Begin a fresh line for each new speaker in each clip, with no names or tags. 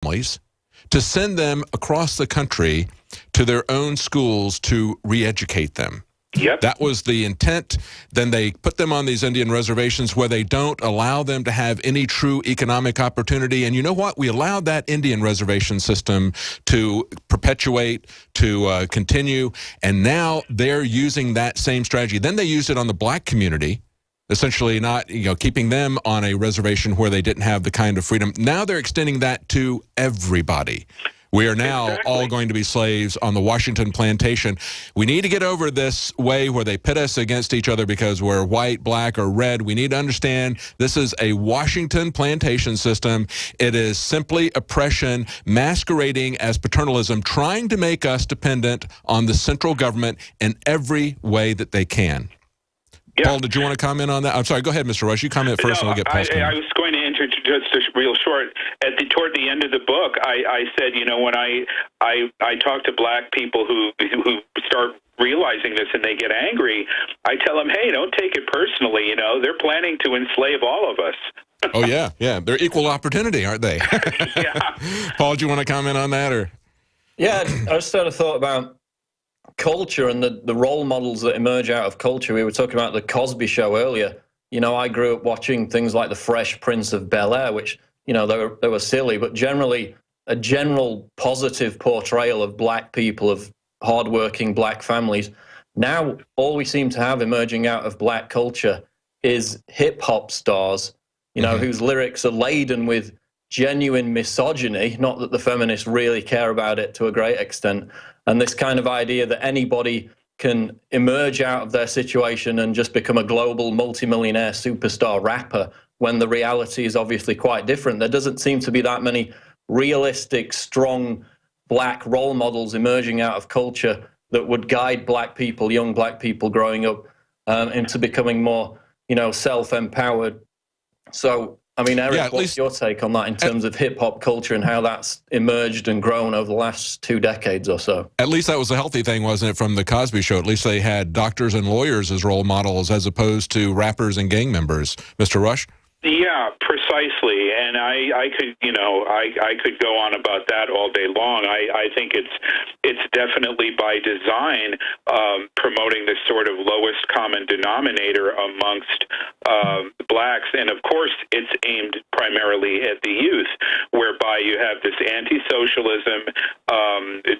families to send them across the country to their own schools to re-educate them.
Yep.
That was the intent. Then they put them on these Indian reservations where they don't allow them to have any true economic opportunity. And you know what? We allowed that Indian reservation system to perpetuate, to continue. And now they're using that same strategy. Then they used it on the black community, essentially not, keeping them on a reservation where they didn't have the kind of freedom. Now they're extending that to everybody. We are now all going to be slaves on the Washington plantation. We need to get over this way where they pit us against each other because we're white, black, or red. We need to understand this is a Washington plantation system. It is simply oppression masquerading as paternalism, trying to make us dependent on the central government in every way that they can. Yeah. Paul, did you want to comment on that? I'm sorry, go ahead, Mr. Rush. You comment first and we'll get Paul's comment.
I was going to introduce just real short. Toward the end of the book, I said, when I talk to black people who start realizing this and they get angry, I tell them, hey, don't take it personally. They're planning to enslave all of us.
Oh, yeah. They're equal opportunity, aren't they?
Yeah.
Paul, do you want to comment on that? Or?
Yeah, I just sort of thought about culture and the role models that emerge out of culture. We were talking about the Cosby Show earlier. I grew up watching things like The Fresh Prince of Bel-Air, which, they were silly, but generally a general positive portrayal of black people, of hardworking black families. Now, all we seem to have emerging out of black culture is hip-hop stars, whose lyrics are laden with genuine misogyny, not that the feminists really care about it to a great extent, and this kind of idea that anybody can emerge out of their situation and just become a global multimillionaire superstar rapper, when the reality is obviously quite different. There doesn't seem to be that many realistic, strong black role models emerging out of culture that would guide black people, young black people growing up, into becoming more, self-empowered. So, I mean, Eric, what's your take on that in terms of hip-hop culture and how that's emerged and grown over the last 2 decades or so?
At least that was a healthy thing, wasn't it, from the Cosby Show? At least they had doctors and lawyers as role models as opposed to rappers and gang members. Mr. Rush?
Yeah, precisely, and I could I could go on about that all day long. I think it's definitely by design promoting this sort of lowest common denominator amongst blacks, and of course it's aimed primarily at the youth, whereby you have this anti-socialism,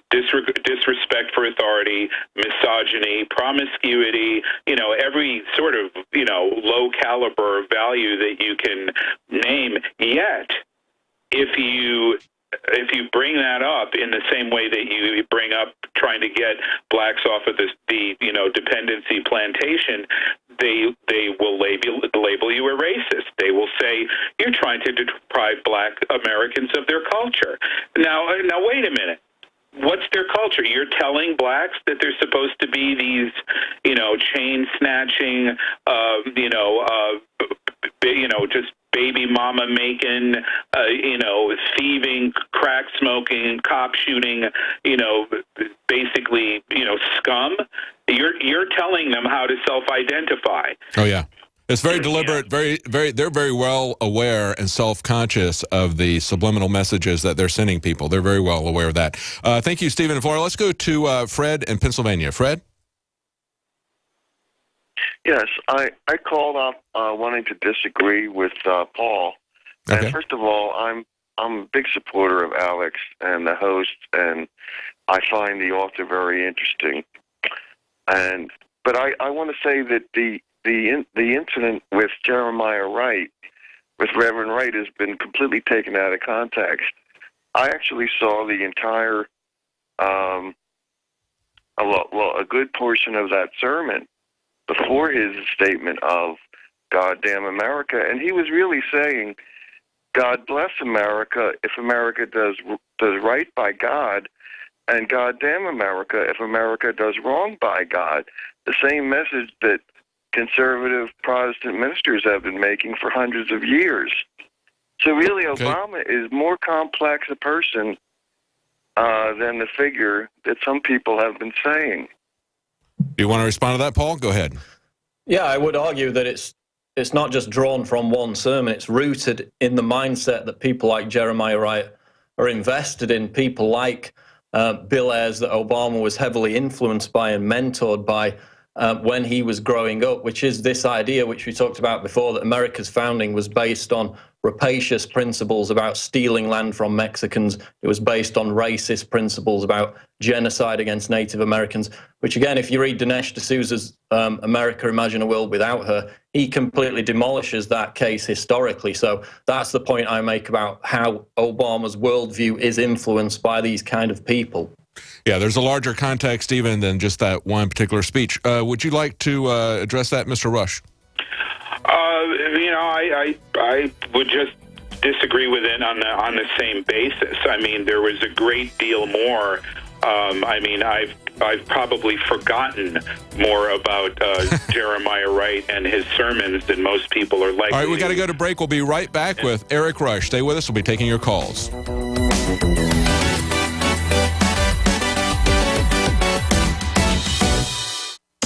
disrespect for authority, misogyny, promiscuity, every sort of low caliber value that you can name. Yet, if you bring that up in the same way that you bring up trying to get blacks off of the dependency plantation, they will label you a racist. They will say you're trying to deprive black Americans of their culture. Now wait a minute. What's their culture? You're telling blacks that they're supposed to be these, chain snatching, just baby mama making, thieving, crack smoking, cop shooting, basically, scum. You're telling them how to self-identify.
Oh yeah. It's very deliberate, they're very well aware and self-conscious of the subliminal messages that they're sending people. They're very well aware of that. Thank you, Stephen and Flora. Let's go to Fred in Pennsylvania. Fred?
Yes, I called up wanting to disagree with Paul.
Okay.
And first of all, I'm a big supporter of Alex and the host, and I find the author very interesting. But I want to say that the incident with Jeremiah Wright, with Reverend Wright, has been completely taken out of context. I actually saw the entire, a good portion of that sermon before his statement of "God damn America," and he was really saying, "God bless America if America does right by God, and God damn America if America does wrong by God." The same message that conservative Protestant ministers have been making for hundreds of years. So really, Obama is more complex a person than the figure that some people have been saying.
Do you want to respond to that, Paul? Go ahead.
Yeah, I would argue that it's not just drawn from one sermon. It's rooted in the mindset that people like Jeremiah Wright are invested in people like Bill Ayers that Obama was heavily influenced by and mentored by when he was growing up, which is this idea, which we talked about before, that America's founding was based on rapacious principles about stealing land from Mexicans. It was based on racist principles about genocide against Native Americans, which again, if you read Dinesh D'Souza's America, Imagine a World Without Her, he completely demolishes that case historically. So that's the point I make about how Obama's worldview is influenced by these kind of people.
Yeah, there's a larger context even than just that one particular speech. Would you like to address that, Mr. Rush?
I would just disagree with it on the same basis. I mean, there was a great deal more. I've probably forgotten more about Jeremiah Wright and his sermons than most people are likely.
All right, we got to go to break. We'll be right back with Eric Rush. Stay with us. We'll be taking your calls.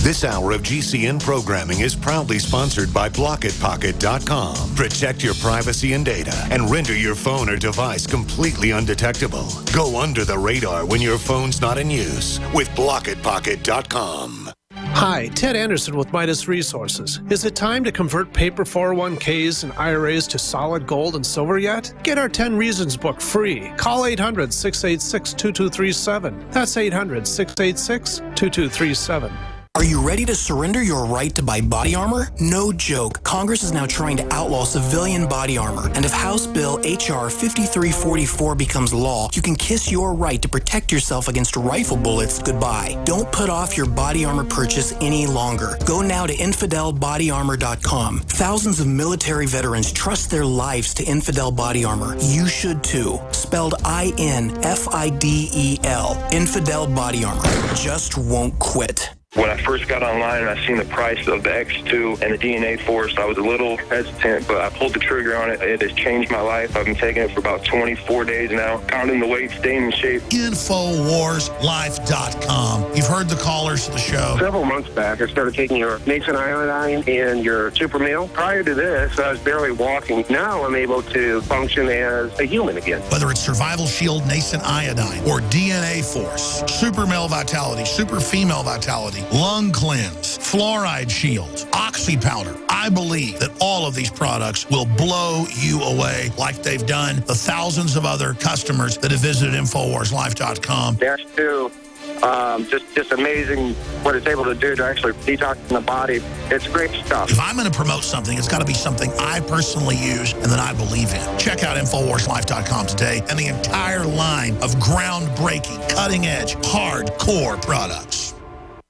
This hour of GCN programming is proudly sponsored by BlockitPocket.com. Protect your privacy and data and render your phone or device completely undetectable. Go under the radar when your phone's not in use with BlockitPocket.com.
Hi, Ted Anderson with Midas Resources. Is it time to convert paper 401ks and IRAs to solid gold and silver yet? Get our 10 Reasons book free. Call 800-686-2237. That's 800-686-2237.
Are you ready to surrender your right to buy body armor? No joke. Congress is now trying to outlaw civilian body armor. And if House Bill H.R. 5344 becomes law, you can kiss your right to protect yourself against rifle bullets goodbye. Don't put off your body armor purchase any longer. Go now to InfidelBodyArmor.com. Thousands of military veterans trust their lives to Infidel Body Armor. You should too. Spelled INFIDEL. Infidel Body Armor. Just won't quit.
When I first got online and I seen the price of the X2 and the DNA Force, I was a little hesitant, but I pulled the trigger on it. It has changed my life. I've been taking it for about 24 days now, counting the weight, staying in shape.
InfoWarsLife.com. You've heard the callers to the show.
Several months back, I started taking your Mason Iodine and your Super Meal. Prior to this, I was barely walking. Now I'm able to function as a human again.
Whether it's Survival Shield, Nascent Iodine, or DNA Force, Super Male Vitality, Super Female Vitality, Lung Cleanse, Fluoride Shield, Oxy Powder. I believe that all of these products will blow you away like they've done the thousands of other customers that have visited InfoWarsLife.com.
Dash 2, just amazing what it's able to do to actually detox the body. It's great stuff.
If I'm going to promote something, it's got to be something I personally use and that I believe in. Check out InfoWarsLife.com today and the entire line of groundbreaking, cutting-edge, hardcore products.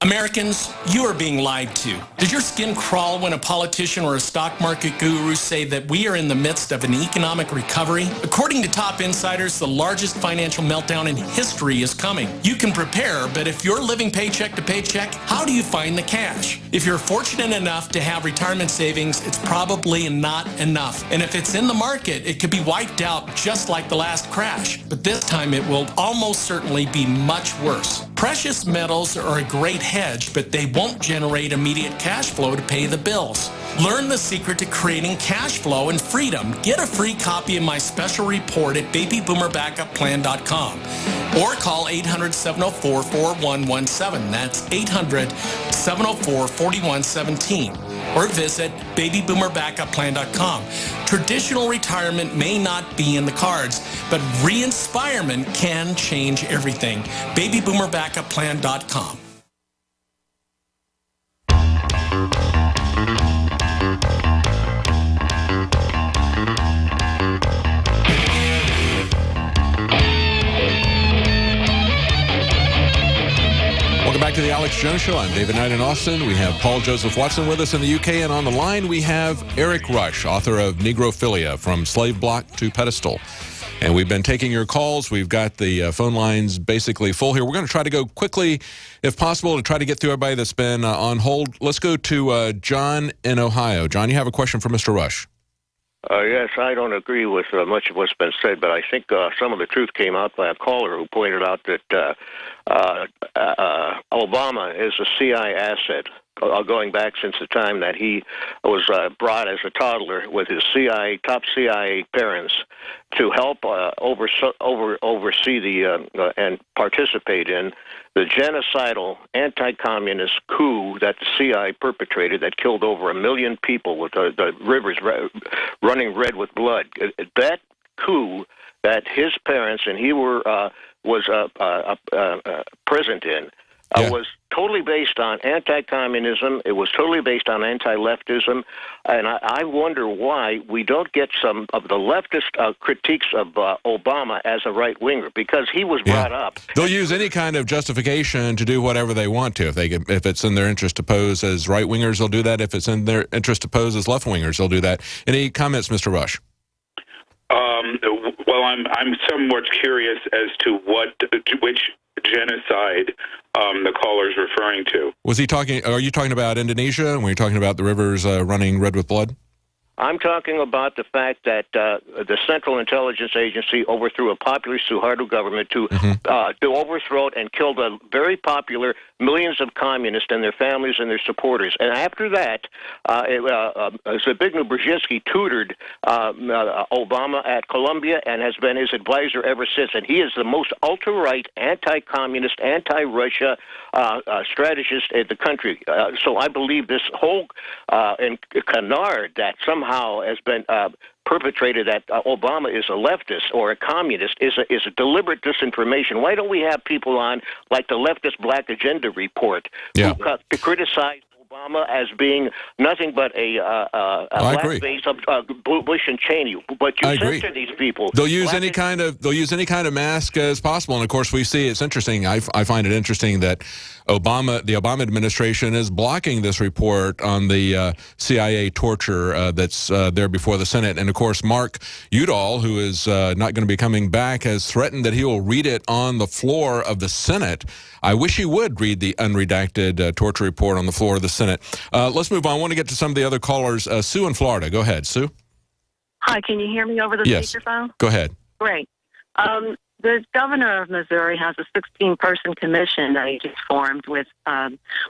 Americans, you are being lied to. Does your skin crawl when a politician or a stock market guru say that we are in the midst of an economic recovery? According to top insiders, the largest financial meltdown in history is coming. You can prepare, but if you're living paycheck to paycheck, how do you find the cash? If you're fortunate enough to have retirement savings, it's probably not enough. And if it's in the market, it could be wiped out just like the last crash. But this time it will almost certainly be much worse. Precious metals are a great hedge, but they won't generate immediate cash flow to pay the bills. Learn the secret to creating cash flow and freedom. Get a free copy of my special report at babyboomerbackupplan.com or call 800-704-4117. That's 800-704-4117. Or visit babyboomerbackupplan.com. Traditional retirement may not be in the cards, but re-inspirement can change everything. babyboomerbackupplan.com.
Welcome back to the Alex Jones Show. I'm David Knight in Austin. We have Paul Joseph Watson with us in the UK, and on the line we have Eric Rush, author of Negrophilia, From Slave Block to Pedestal. And we've been taking your calls. We've got the phone lines basically full here. We're going to try to go quickly, if possible, to try to get through everybody that's been on hold. Let's go to John in Ohio. John, you have a question for Mr. Rush.
Yes, I don't agree with much of what's been said, but I think some of the truth came out by a caller who pointed out that Obama is a CIA asset. going back since the time that he was brought as a toddler with his top CIA parents to help oversee the and participate in the genocidal anti-communist coup that the CIA perpetrated that killed over 1 million people with the rivers running red with blood. That coup that his parents and he was present in was totally based on anti-communism. It was totally based on anti-leftism. And I wonder why we don't get some of the leftist critiques of Obama as a right-winger, because he was brought up.
They'll use any kind of justification to do whatever they want to. If it's in their interest to pose as right-wingers, they'll do that. If it's in their interest to pose as left-wingers, they'll do that. Any comments, Mr. Rush?
Well, I'm somewhat curious as to which genocide the caller's referring to.
Was he talking? Are you talking about Indonesia? When you're talking about the rivers running red with blood?
I'm talking about the fact that the Central Intelligence Agency overthrew a popular Suharto government to overthrow it and killed a very popular millions of communists and their families and their supporters. And after that, Zbigniew Brzezinski tutored Obama at Columbia and has been his advisor ever since. And he is the most ultra-right, anti-communist, anti-Russia strategist in the country. So I believe this whole canard that somehow has been perpetrated that Obama is a leftist or a communist is a deliberate disinformation. Why don't we have people on like the Leftist Black Agenda Report who criticize Obama as being nothing but a black base of Bush and Cheney? But you censor these people.
They'll use any kind of mask as possible. And of course, we see it's interesting. I find it interesting that the Obama administration is blocking this report on the CIA torture that's there before the Senate. And of course, Mark Udall, who is not going to be coming back, has threatened that he will read it on the floor of the Senate. I wish he would read the unredacted torture report on the floor of the Senate. Let's move on. I want to get to some of the other callers. Sue in Florida. Go ahead, Sue.
Hi, can you hear me over the speakerphone?
Go ahead.
Great. The governor of Missouri has a 16-person commission that he just formed with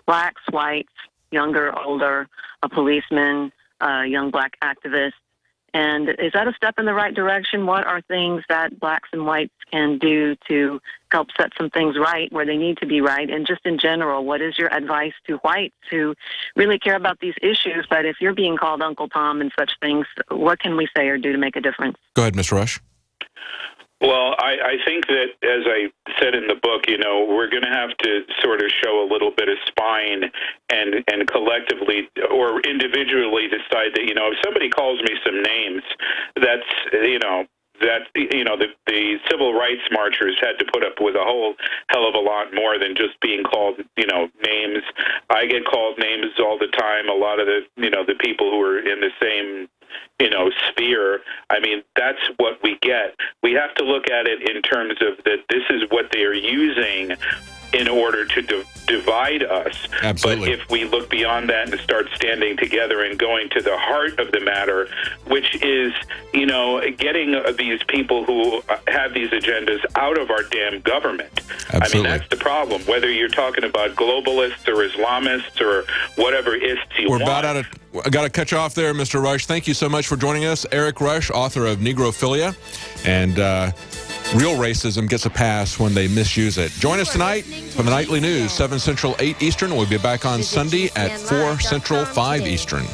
blacks, whites, younger, older, a policeman, young black activists. And is that a step in the right direction? What are things that blacks and whites can do to help set some things right where they need to be right? And just in general, what is your advice to whites who really care about these issues? But if you're being called Uncle Tom and such things, what can we say or do to make a difference?
Go ahead, Mr. Rush.
Well, I think that, as I said in the book, we're going to have to sort of show a little bit of spine and collectively or individually decide that, if somebody calls me some names, that's, the civil rights marchers had to put up with a whole hell of a lot more than just being called, names. I get called names all the time. A lot of the people who are in the same sphere. I mean, that's what we get. We have to look at it in terms of that this is what they are using in order to divide us.
Absolutely.
But if we look beyond that and start standing together and going to the heart of the matter, which is, getting these people who have these agendas out of our damn government.
Absolutely.
I mean, that's the problem. Whether you're talking about globalists or Islamists or whatever ists you want.
We're about out of... I got to cut you off there, Mr. Rush. Thank you so much for joining us. Eric Rush, author of Negrophilia, and real racism gets a pass when they misuse it. Join us tonight for the Nightly News, 7 Central, 8 Eastern. We'll be back on Sunday at 4 Central, 5 Eastern.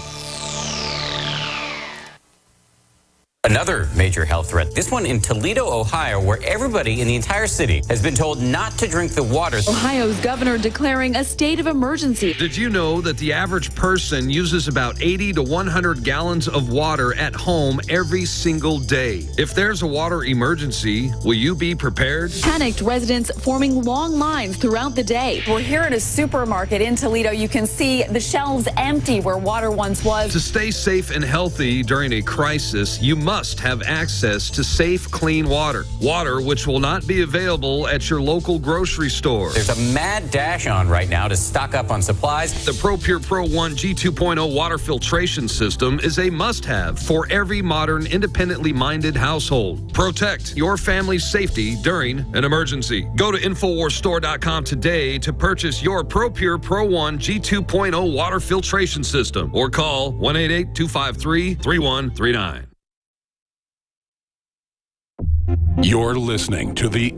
Another major health threat, this one in Toledo, Ohio, where everybody in the entire city has been told not to drink the water.
Ohio's governor declaring a state of emergency.
Did you know that the average person uses about 80 to 100 gallons of water at home every single day? If there's a water emergency, will you be prepared?
Panicked residents forming long lines throughout the day.
We're here at a supermarket in Toledo. You can see the shelves empty where water once was.
To stay safe and healthy during a crisis, you must must have access to safe, clean water. Water which will not be available at your local grocery store.
There's a mad dash on right now to stock up on supplies.
The ProPure Pro 1 G2.0 water filtration system is a must-have for every modern, independently minded household. Protect your family's safety during an emergency. Go to InfoWarsStore.com today to purchase your ProPure Pro 1 G2.0 water filtration system or call 1-888-253-3139.
You're listening to the